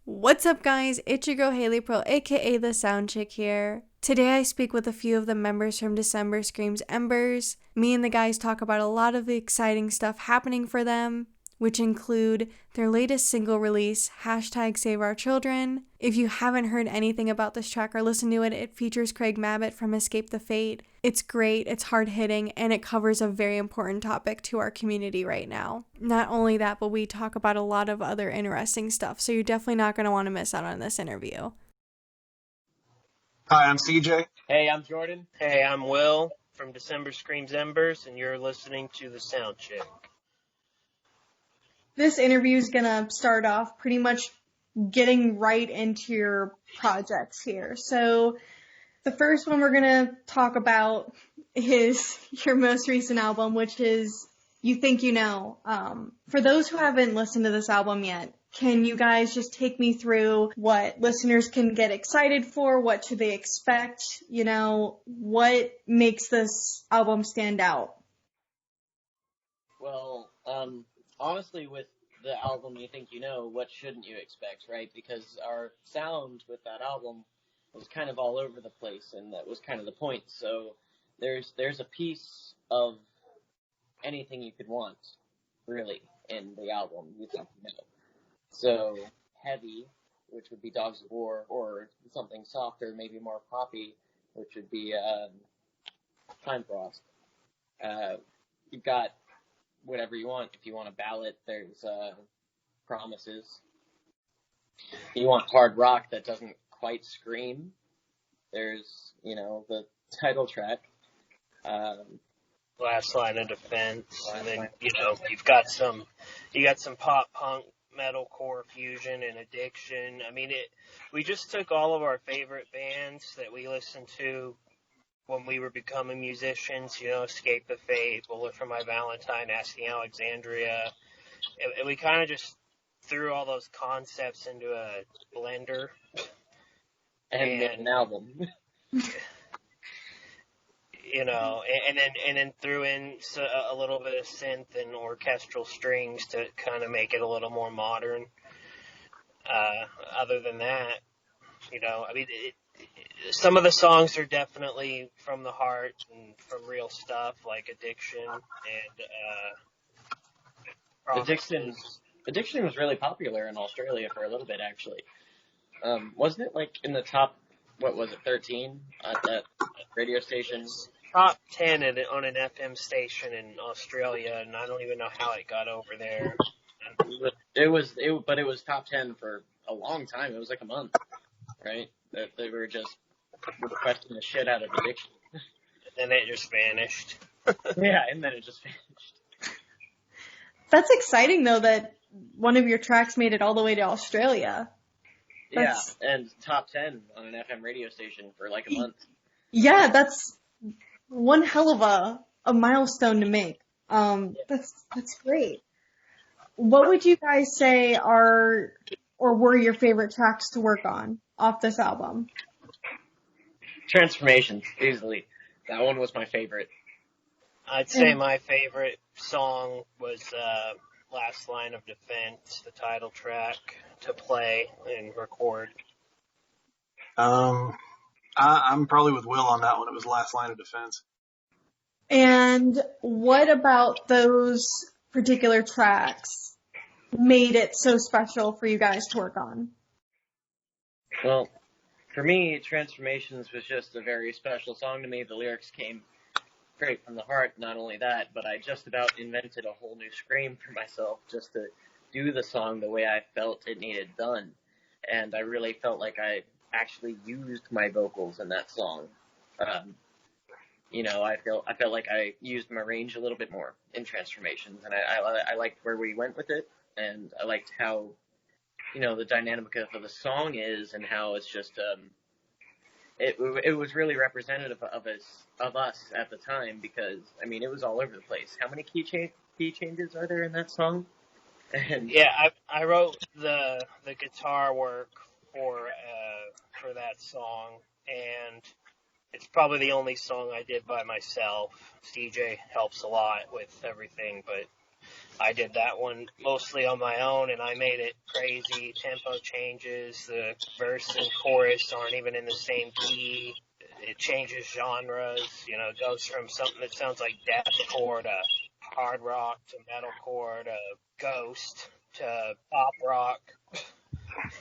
What's up, guys? It's your girl Haley Pearl, aka the SoundChick here. Today I speak with a few of the members from December Screams Embers. Me and the guys talk about a lot of the exciting stuff happening for them, which include their latest single release, #SaveOurChildren. If you haven't heard anything about this track or listened to it, it features Craig Mabbitt from Escape the Fate. It's great, it's hard-hitting, and it covers a very important topic to our community right now. Not only that, but we talk about a lot of other interesting stuff, so you're definitely not going to want to miss out on this interview. Hi, I'm CJ. Hey, I'm Jordan. Hey, I'm Will from December Screams Embers, and you're listening to the SoundChick. This interview is going to start off pretty much getting right into your projects here. So the first one we're going to talk about is your most recent album, which is You Think You Know. For those who haven't listened to this album yet, can you guys just take me through what listeners can get excited for? What should they expect? You know, what makes this album stand out? Well, honestly, with the album You Think You Know, what shouldn't you expect, right? Because our sound with that album was kind of all over the place, and that was kind of the point. So there's a piece of anything you could want, really, in the album You Think You Know. So heavy, which would be Dogs of War, or something softer, maybe more poppy, which would be Time Frost. You've got whatever you want. If you want a ballad, there's Promises. If you want hard rock that doesn't quite scream, there's, the title track. Last Line of Defense. And then, you've got some pop punk, metalcore fusion and Addiction. I mean, we just took all of our favorite bands that we listened to when we were becoming musicians, Escape the Fate, Bullet for My Valentine, Asking Alexandria, and we kind of just threw all those concepts into a blender and made an album. And then threw in a little bit of synth and orchestral strings to kind of make it a little more modern. Other than that, some of the songs are definitely from the heart and from real stuff, like Addiction and Addiction was really popular in Australia for a little bit, actually. Wasn't it in the top, 13 at that radio station? Top 10 on an FM station in Australia, and I don't even know how it got over there. It was top 10 for a long time. It was like a month, right? They were just requesting the shit out of Addiction. And it just vanished. Yeah, and then it just vanished. That's exciting, though, that one of your tracks made it all the way to Australia. Yeah, and top 10 on an FM radio station for like a month. Yeah, that's one hell of a milestone to make. That's great. What would you guys say are or were your favorite tracks to work on off this album? Transformations, easily. That one was my favorite. I'd say my favorite song was Last Line of Defense, the title track, to play and record. I'm probably with Will on that one. It was Last Line of Defense. And what about those particular tracks made it so special for you guys to work on? Well, for me, Transformations was just a very special song to me. The lyrics came straight from the heart. Not only that, but I just about invented a whole new scream for myself just to do the song the way I felt it needed done. And I really felt like I actually used my vocals in that song. I felt like I used my range a little bit more in Transformations, and I liked where we went with it, and I liked how, the dynamic of the song is, and how it's just, it was really representative of us at the time, because, it was all over the place. How many key changes are there in that song? And yeah, I wrote the guitar work for that song, and it's probably the only song I did by myself. CJ helps a lot with everything, but I did that one mostly on my own, and I made it crazy. Tempo changes, the verse and chorus aren't even in the same key. It changes genres, it goes from something that sounds like deathcore to hard rock to metalcore to ghost to pop rock.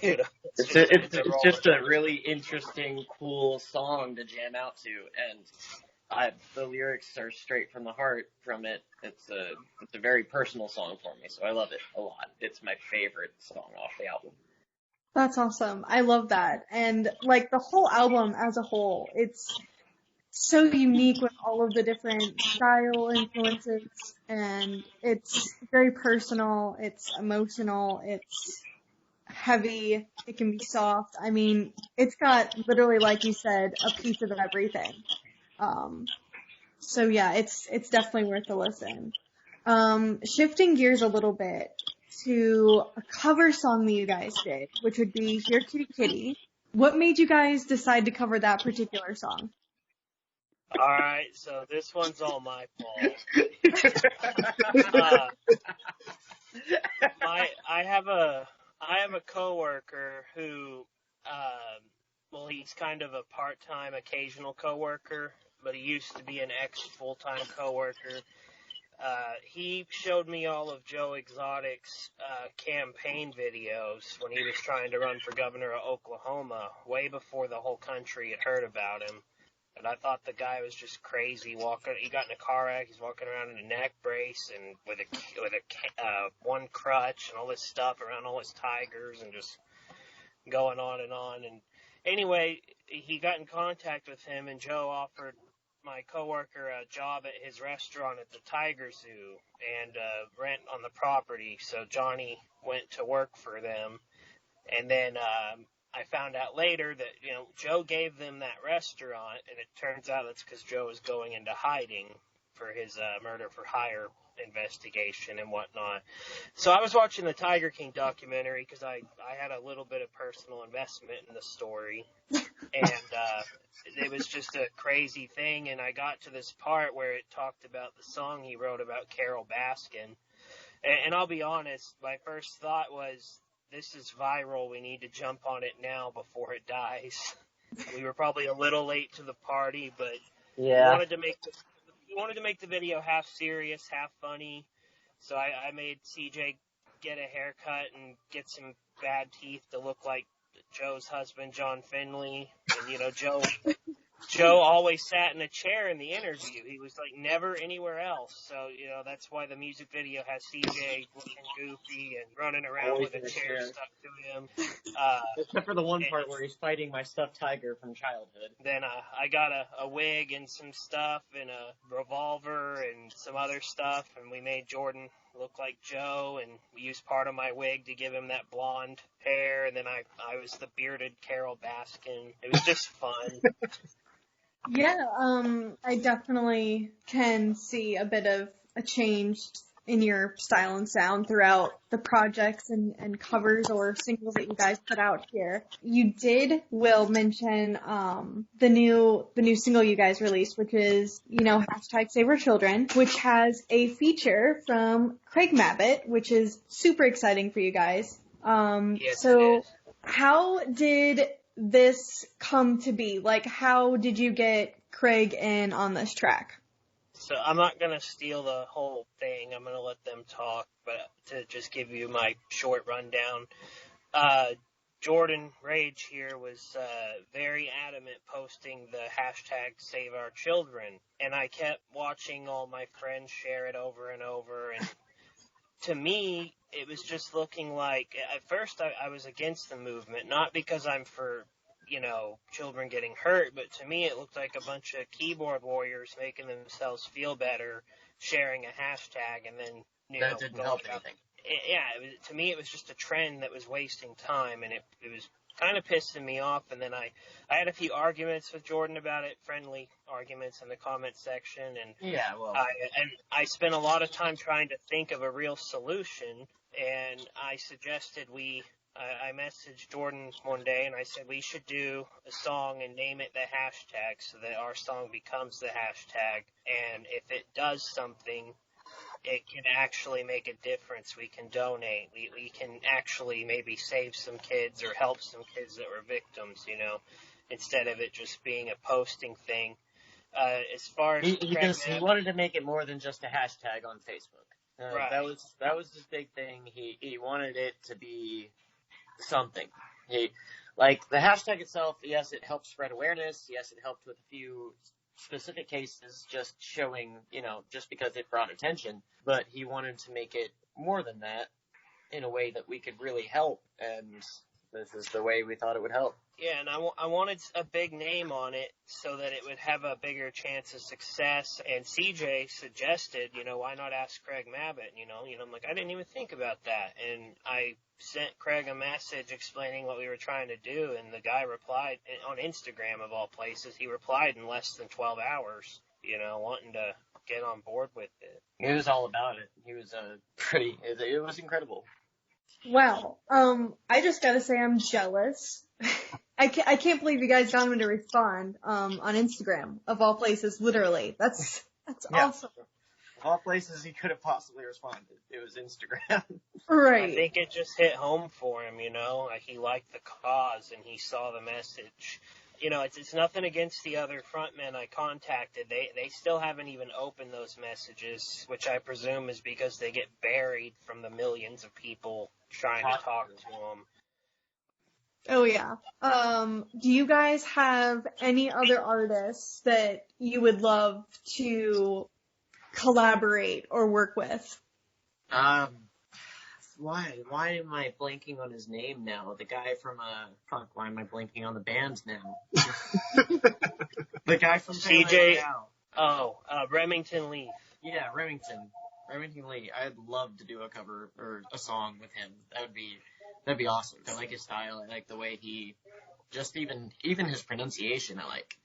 It's just a really interesting, cool song to jam out to, and the lyrics are straight from the heart from it. It's a very personal song for me, so I love it a lot. It's my favorite song off the album. That's awesome. I love that. And like the whole album as a whole, it's so unique with all of the different style influences, and it's very personal, it's emotional, it's heavy, it can be soft. I mean, it's got literally, like you said, a piece of everything. So yeah, it's definitely worth a listen. Shifting gears a little bit to a cover song that you guys did, which would be Here Kitty Kitty. What made you guys decide to cover that particular song? All right, so this one's all my fault. I have a coworker who, he's kind of a part-time, occasional coworker, but he used to be an ex-full-time coworker. He showed me all of Joe Exotic's campaign videos when he was trying to run for governor of Oklahoma, way before the whole country had heard about him. And I thought the guy was just crazy. He got in a car wreck. He's walking around in a neck brace and with a one crutch and all this stuff around all his tigers and just going on and on. And anyway, he got in contact with him, and Joe offered my coworker a job at his restaurant at the Tiger Zoo and rent on the property. So Johnny went to work for them, and then I found out later that, Joe gave them that restaurant, and it turns out it's because Joe was going into hiding for his murder for hire investigation and whatnot. So I was watching the Tiger King documentary because I had a little bit of personal investment in the story, and it was just a crazy thing, and I got to this part where it talked about the song he wrote about Carol Baskin, and I'll be honest, my first thought was, this is viral. We need to jump on it now before it dies. We were probably a little late to the party, but yeah, we wanted to make the video half serious, half funny. So I made CJ get a haircut and get some bad teeth to look like Joe's husband, John Finley. And Joe always sat in a chair in the interview. He was like never anywhere else. So, that's why the music video has CJ looking goofy and running around always with a chair stuck to him. Except for the one part where he's fighting my stuffed tiger from childhood. Then I got a wig and some stuff and a revolver and some other stuff, and we made Jordan look like Joe, and we used part of my wig to give him that blonde hair, and then I was the bearded Carol Baskin. It was just fun. Yeah, I definitely can see a bit of a change in your style and sound throughout the projects and covers or singles that you guys put out here. You did, Will, mention the new single you guys released, which is, #Save Our Children, which has a feature from Craig Mabbitt, which is super exciting for you guys. Yes, so how did this come to be? Like, how did you get Craig in on this track? So I'm not going to steal the whole thing. I'm going to let them talk, but to just give you my short rundown, Jordan Rage here was very adamant posting the #SaveOurChildren, and I kept watching all my friends share it over and over, and to me, it was just looking like, at first I was against the movement, not because I'm for, children getting hurt, but to me it looked like a bunch of keyboard warriors making themselves feel better, sharing a hashtag, and then, that didn't help anything. To me it was just a trend that was wasting time, and it was kind of pissing me off, and then I had a few arguments with Jordan about it, friendly arguments in the comment section, and I spent a lot of time trying to think of a real solution, and I suggested I messaged Jordan one day, and I said we should do a song and name it the hashtag so that our song becomes the hashtag, and if it does something, it can actually make a difference. We can donate. We can actually maybe save some kids or help some kids that were victims, instead of it just being a posting thing. As far as he wanted to make it more than just a hashtag on Facebook. Right. That was his big thing. He wanted it to be something. Like the hashtag itself, yes, it helped spread awareness. Yes, it helped with a few specific cases, just showing, just because it brought attention. But he wanted to make it more than that in a way that we could really help. And this is the way we thought it would help. Yeah, and I wanted a big name on it so that it would have a bigger chance of success. And CJ suggested, why not ask Craig Mabbitt? I'm like, I didn't even think about that. And I sent Craig a message explaining what we were trying to do, and the guy replied on Instagram, of all places. He replied in less than 12 hours, wanting to get on board with it. He was all about it. He was it was incredible. Wow. I just gotta say I'm jealous. I can't believe you guys got him to respond on Instagram, of all places, literally. That's awesome. Of all places he could have possibly responded, it was Instagram. Right. I think it just hit home for him, he liked the cause and he saw the message. It's nothing against the other frontmen I contacted. They still haven't even opened those messages, which I presume is because they get buried from the millions of people trying to talk to them. Oh, yeah. Do you guys have any other artists that you would love to collaborate or work with? Why am I blanking on his name now? The guy from why am I blanking on the band now? The guy from CJ. Remington Lee. Yeah, Remington Lee. I'd love to do a cover or a song with him. That'd be awesome. I like his style. I like the way he, just even his pronunciation. I like.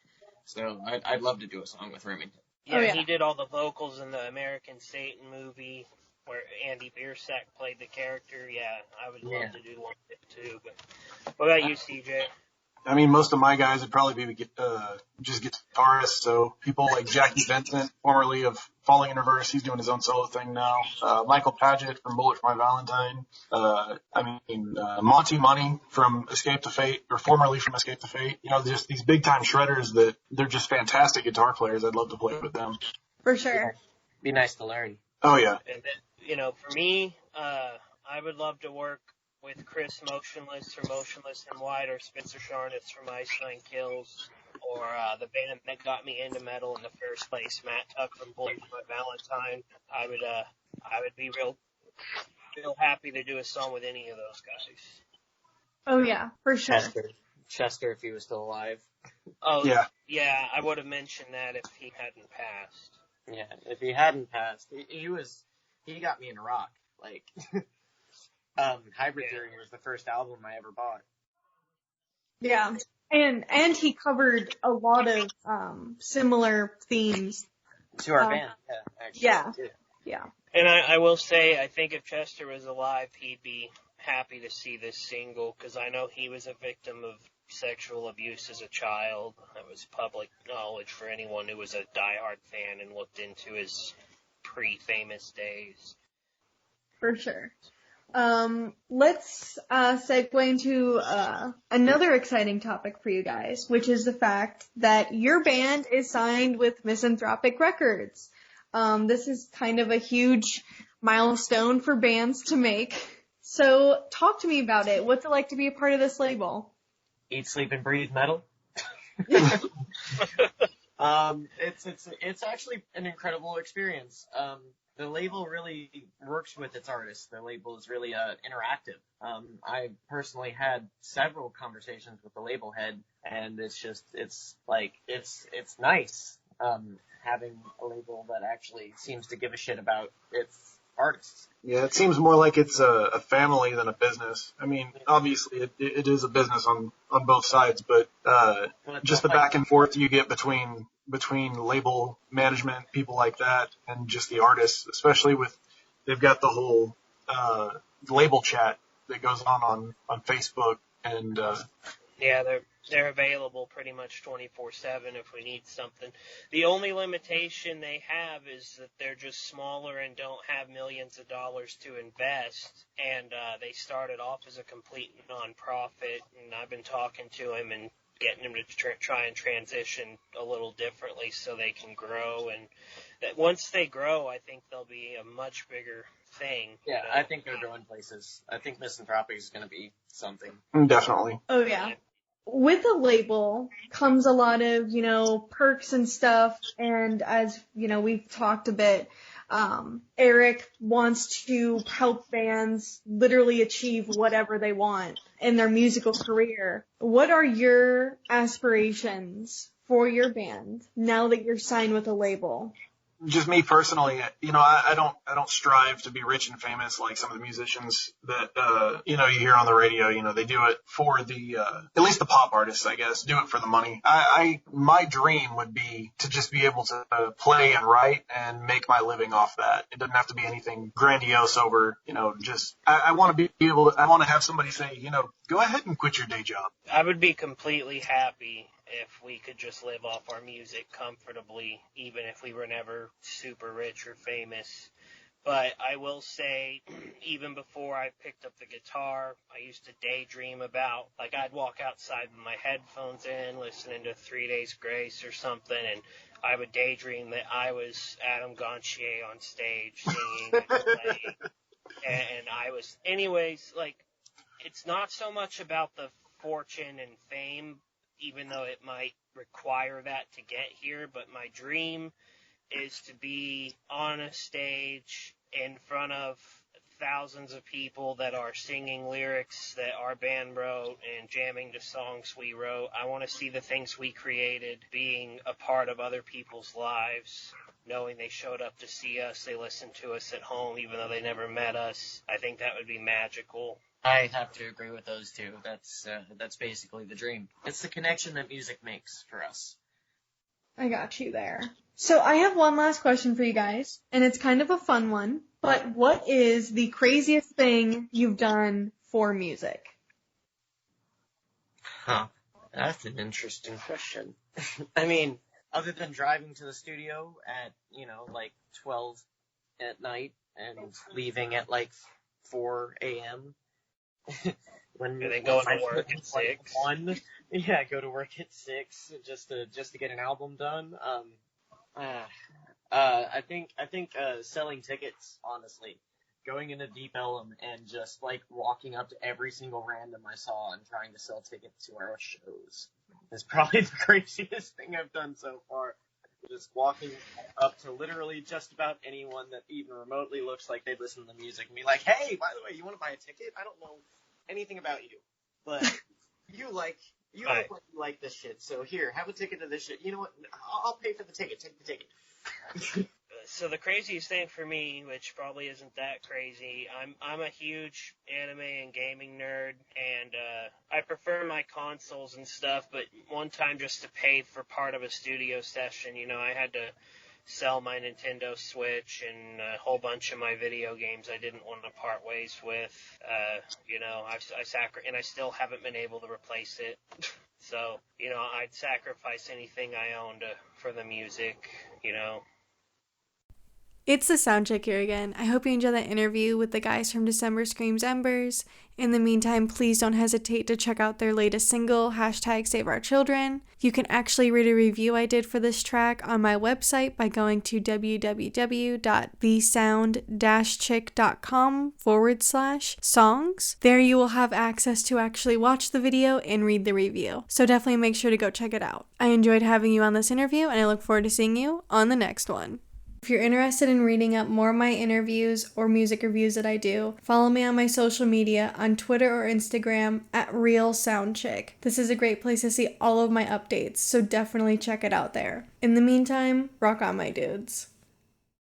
So I'd love to do a song with Remington. Yeah, He did all the vocals in the American Satan movie where Andy Biersack played the character. Yeah, I would love to do one of it too. But what about you, CJ? I mean, most of my guys would probably be just guitarists. So people like Jackie Vincent, formerly of Falling in Reverse, he's doing his own solo thing now. Michael Paget from Bullet for My Valentine. Monty Money from Escape to Fate, or formerly from Escape to Fate. Just these big time shredders that they're just fantastic guitar players. I'd love to play with them. For sure. Be nice to learn. Oh yeah. And then, for me, I would love to work with Chris Motionless from Motionless in White, or Spencer Charnitz from Iceland Kills, or the band that got me into metal in the first place, Matt Tuck from Bullet for My Valentine. I would be real happy to do a song with any of those guys. Oh yeah, for sure. Chester, if he was still alive. Oh yeah. Yeah, I would have mentioned that if he hadn't passed. Yeah, if he hadn't passed, he got me into rock. Like, Hybrid Theory was the first album I ever bought. Yeah, and he covered a lot of similar themes to our band. Yeah, actually. Yeah. And I will say, I think if Chester was alive, he'd be happy to see this single, because I know he was a victim of sexual abuse as a child. That was public knowledge for anyone who was a diehard fan and looked into his pre-famous days. For sure. Let's segue into another exciting topic for you guys, which is the fact that your band is signed with Misanthropic Records. This is kind of a huge milestone for bands to make. So talk to me about it. What's it like to be a part of this label? Eat, sleep, and breathe metal. It's actually an incredible experience. The label really works with its artists. The label is really interactive. I personally had several conversations with the label head, and it's nice having a label that actually seems to give a shit about its artists. Yeah, it seems more like it's a family than a business. I mean, obviously it is a business on both sides, but just the back and forth you get between label management, people like that, and just the artists, especially they've got the whole label chat that goes on Facebook, and they're available pretty much 24/7 if we need something. The only limitation they have is that they're just smaller and don't have millions of dollars to invest. And they started off as a complete nonprofit, and I've been talking to him and getting them to try and transition a little differently so they can grow. And that once they grow, I think they'll be a much bigger thing. Yeah, you know? I think they're going places. I think Misanthropic is going to be something. Definitely. Oh, yeah. With a label comes a lot of, perks and stuff. And as, we've talked a bit, Eric wants to help bands literally achieve whatever they want in their musical career. What are your aspirations for your band now that you're signed with a label? Just me personally, I don't strive to be rich and famous like some of the musicians that, you hear on the radio. They do it for the, at least the pop artists, I guess, do it for the money. My dream would be to just be able to play and write and make my living off that. It doesn't have to be anything grandiose over, I want to be able to, I want to have somebody say, go ahead and quit your day job. I would be completely happy if we could just live off our music comfortably, even if we were never super rich or famous. But I will say, even before I picked up the guitar, I used to daydream about, I'd walk outside with my headphones in, listening to 3 Days Grace or something, and I would daydream that I was Adam Gontier on stage singing and playing. And I was, anyways, it's not so much about the fortune and fame, even though it might require that to get here, but my dream is to be on a stage in front of thousands of people that are singing lyrics that our band wrote and jamming to songs we wrote. I want to see the things we created being a part of other people's lives, knowing they showed up to see us, they listened to us at home, even though they never met us. I think that would be magical. I have to agree with those two. That's basically the dream. It's the connection that music makes for us. I got you there. So I have one last question for you guys, and it's kind of a fun one, but what is the craziest thing you've done for music? Huh. That's an interesting question. I mean, other than driving to the studio at, 12 at night and leaving at 4 a.m., when they go to work at 6. 1, yeah, go to work at 6 just to get an album done. I think selling tickets, honestly, going into Deep Ellum and just walking up to every single random I saw and trying to sell tickets to our shows is probably the craziest thing I've done so far. Just walking up to literally just about anyone that even remotely looks like they listen to the music and be like, hey, by the way, you want to buy a ticket? I don't know anything about you, but you look like you like this shit, so here, have a ticket to this shit. You know what? I'll pay for the ticket. Take the ticket. So the craziest thing for me, which probably isn't that crazy, I'm a huge anime and gaming nerd, and I prefer my consoles and stuff, but one time just to pay for part of a studio session, I had to sell my Nintendo Switch and a whole bunch of my video games I didn't want to part ways with. And I still haven't been able to replace it. So, I'd sacrifice anything I owned for the music, It's the SoundChick here again. I hope you enjoyed that interview with the guys from December Screams Embers. In the meantime, please don't hesitate to check out their latest single, #SaveOurChildren. You can actually read a review I did for this track on my website by going to www.thesound-chick.com/songs. There you will have access to actually watch the video and read the review. So definitely make sure to go check it out. I enjoyed having you on this interview, and I look forward to seeing you on the next one. If you're interested in reading up more of my interviews or music reviews that I do, follow me on my social media on Twitter or Instagram at @RealSoundChick. This is a great place to see all of my updates, so definitely check it out there. In the meantime, rock on, my dudes.